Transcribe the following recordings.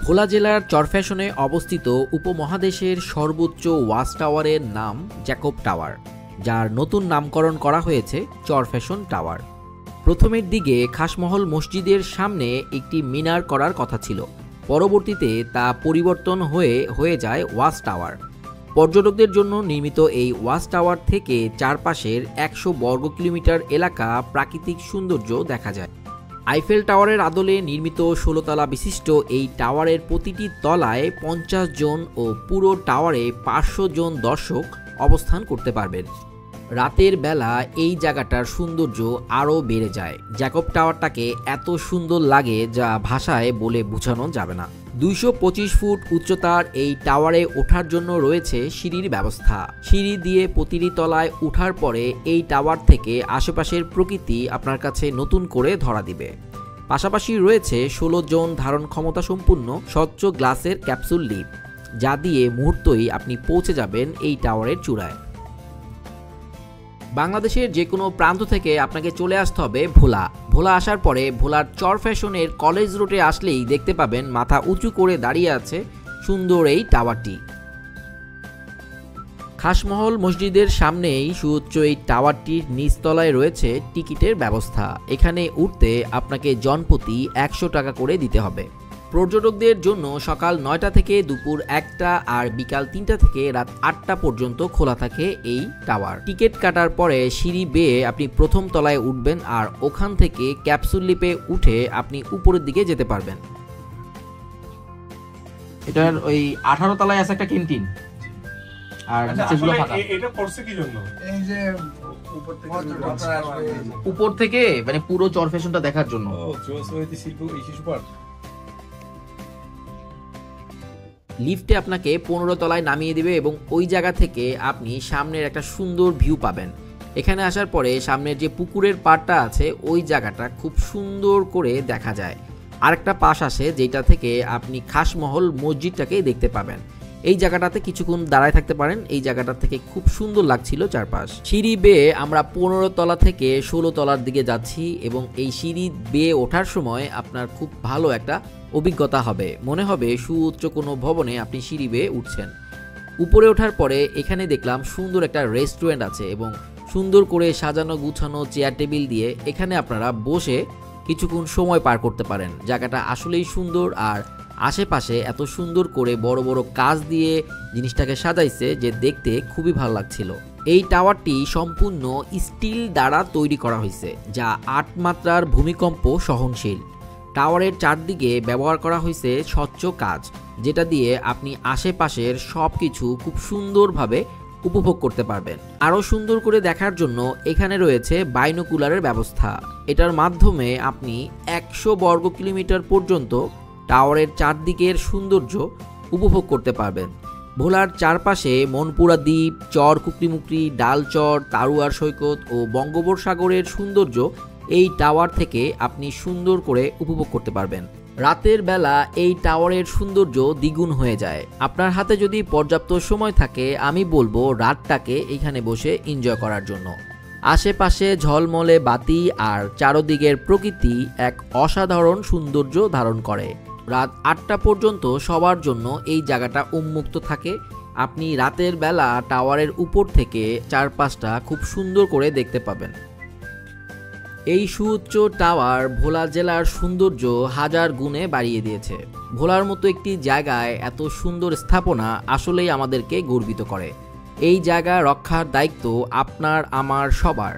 ভোলা জেলার চরফ্যাশনে অবস্থিত উপমহাদেশের সর্বোচ্চ ওয়াচ টাওয়ারের নাম জ্যাকব টাওয়ার, যার নতুন নামকরণ করা হয়েছে চরফ্যাশন টাওয়ার। প্রথমের দিকে খাসমহল মসজিদের সামনে একটি মিনার করার কথা ছিল, পরবর্তীতে তা পরিবর্তন হয়ে যায় ওয়াচ টাওয়ার। পর্যটকদের জন্য নির্মিত এই ওয়াচ টাওয়ার থেকে চারপাশের ১০০ বর্গ কিলোমিটার এলাকা প্রাকৃতিক সৌন্দর্য দেখা যায়। আইফেল টাওয়ারের আদলে নির্মিত ১৬ তলা বিশিষ্ট এই টাওয়ারের প্রতিটি তলায় ৫০ জন ও পুরো টাওয়ারে ৫০০ জন দর্শক অবস্থান করতে পারবেন। রাতের বেলা এই জায়গাটার সৌন্দর্য আরও বেড়ে যায়। জ্যাকব টাওয়ারটাকে এত সুন্দর লাগে যা ভাষায় বলে বোঝানো যাবে না। ২২৫ ফুট উচ্চতার এই টাওয়ারে ওঠার জন্য রয়েছে সিঁড়ির ব্যবস্থা। সিঁড়ি দিয়ে প্রতিটি তলায় ওঠার পরে এই টাওয়ার থেকে আশেপাশের প্রকৃতি আপনার কাছে নতুন করে ধরা দিবে। পাশাপাশি রয়েছে ১৬ জন ধারণ ক্ষমতা সম্পূর্ণ স্বচ্ছ গ্লাসের ক্যাপসুল লিফট, যা দিয়ে মুহূর্তেই আপনি পৌঁছে যাবেন এই টাওয়ারের চূড়ায়। বাংলাদেশের যে কোনো প্রান্ত থেকে আপনাকে চলে আসতে হবে ভোলা আসার পরে ভোলার চরফ্যাশনের কলেজ রোডে আসলেই দেখতে পাবেন মাথা উঁচু করে দাঁড়িয়ে আছে সুন্দর এই টাওয়ারটি। খাসমহল মসজিদের সামনেই সুউচ্চ এই টাওয়ারটির নিচতলায় রয়েছে টিকিটের ব্যবস্থা। এখানে উঠতে আপনাকে জনপ্রতি ১০০ টাকা করে দিতে হবে। পর্যটকদের জন্য সকাল ৯টা থেকে দুপুর ১টা আর বিকাল ৩টা থেকে রাত ৮টা পর্যন্ত খোলা থাকে এই টাওয়ার। টিকিট কাটার পরে সিঁড়ি বেয়ে আপনি প্রথম তলায় উঠবেন আর ওখান থেকে ক্যাপসুল লিফটে উঠে আপনি উপরের দিকে যেতে পারবেন। এটার ওই 18 তলায় আছে একটা ক্যান্টিন। আর নিচেগুলো ফাঁকা। এটা করছে কি জন্য? এই যে উপর থেকে মানে পুরো চরফ্যাশনটা দেখার জন্য। লিফটে আপনাকে ১৫ তলায় নামিয়ে দিবে এবং ওই জায়গা থেকে আপনি সামনের একটা সুন্দর ভিউ পাবেন। এখানে আসার পরে সামনের যে পুকুরের পাড়টা আছে ওই জায়গাটা খুব সুন্দর করে দেখা যায়। আরেকটা পাশ আছে যেটা থেকে আপনি খাসমহল মসজিদটাকে দেখতে পাবেন। এই জায়গাটাতে কিছুক্ষণ দাঁড়ায় থাকতে পারেন। এই জায়গাটা থেকে খুব সুন্দর লাগছিল চারপাশ। সিঁড়ি বেয়ে আমরা ১৫ তলা থেকে ১৬ তলার দিকে যাচ্ছি এবং এই সিঁড়ি বেয়ে ওঠার সময় আপনার খুব ভালো একটা অভিজ্ঞতা হবে। মনে হবে সুউচ্চ কোনো ভবনে আপনি সিঁড়ি বেয়ে উঠছেন। উপরে ওঠার পরে এখানে দেখলাম সুন্দর একটা রেস্টুরেন্ট আছে এবং সুন্দর করে সাজানো গুছানো চেয়ার টেবিল দিয়ে এখানে আপনারা বসে কিছুক্ষণ সময় পার করতে পারেন। জায়গাটা আসলেই সুন্দর আর আশেপাশে এত সুন্দর করে বড় বড় কাচ দিয়ে জিনিসটাকে সাজাইছে যে দেখতে খুবই ভালো লাগছিল। এই টাওয়ারটি সম্পূর্ণ স্টিল দ্বারা তৈরি করা হয়েছে, যা ৮ মাত্রার ভূমিকম্প সহনশীল। টাওয়ারের চারদিকে ব্যবহার করা হয়েছে স্বচ্ছ কাচ, যেটা দিয়ে আপনি আশেপাশের সব কিছু খুব সুন্দরভাবে উপভোগ করতে পারবেন। আরও সুন্দর করে দেখার জন্য এখানে রয়েছে বাইনোকুলারের ব্যবস্থা। এটার মাধ্যমে আপনি ১০০ বর্গ কিলোমিটার পর্যন্ত টাওয়ারের চারদিকের সৌন্দর্য উপভোগ করতে পারবেন। ভোলার চারপাশে মনপুরা দ্বীপ, চর কুকরিমুকরি, ডালচর, তারুয়ার সৈকত ও বঙ্গোপসাগরের সৌন্দর্য এই টাওয়ার থেকে আপনি সুন্দর করে উপভোগ করতে পারবেন। রাতের বেলা এই টাওয়ারের সৌন্দর্য দ্বিগুণ হয়ে যায়। আপনার হাতে যদি পর্যাপ্ত সময় থাকে আমি বলবো রাতটাকে এখানে বসে এনজয় করার জন্য। আশেপাশে ঝলমলে বাতি আর চারদিকের প্রকৃতি এক অসাধারণ সৌন্দর্য ধারণ করে। রাত ৮টা পর্যন্ত সবার জন্য এই জায়গাটা উন্মুক্ত থাকে। আপনি রাতের বেলা টাওয়ারের উপর থেকে চারপাশটা খুব সুন্দর করে দেখতে পাবেন। এই সুউচ্চ টাওয়ার ভোলা জেলার সৌন্দর্য হাজার গুণে বাড়িয়ে দিয়েছে। ভোলার মতো একটি জায়গায় এত সুন্দর স্থাপনা আসলেই আমাদেরকে গর্বিত করে। এই জায়গা রক্ষার দায়িত্ব আপনার আমার সবার।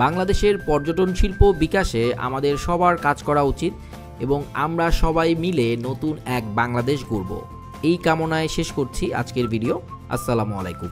বাংলাদেশের পর্যটন শিল্প বিকাশে আমাদের সবার কাজ করা উচিত এবং আমরা সবাই মিলে নতুন এক বাংলাদেশ গড়ব। এই কামনায় শেষ করছি আজকের ভিডিও। আসসালামু আলাইকুম।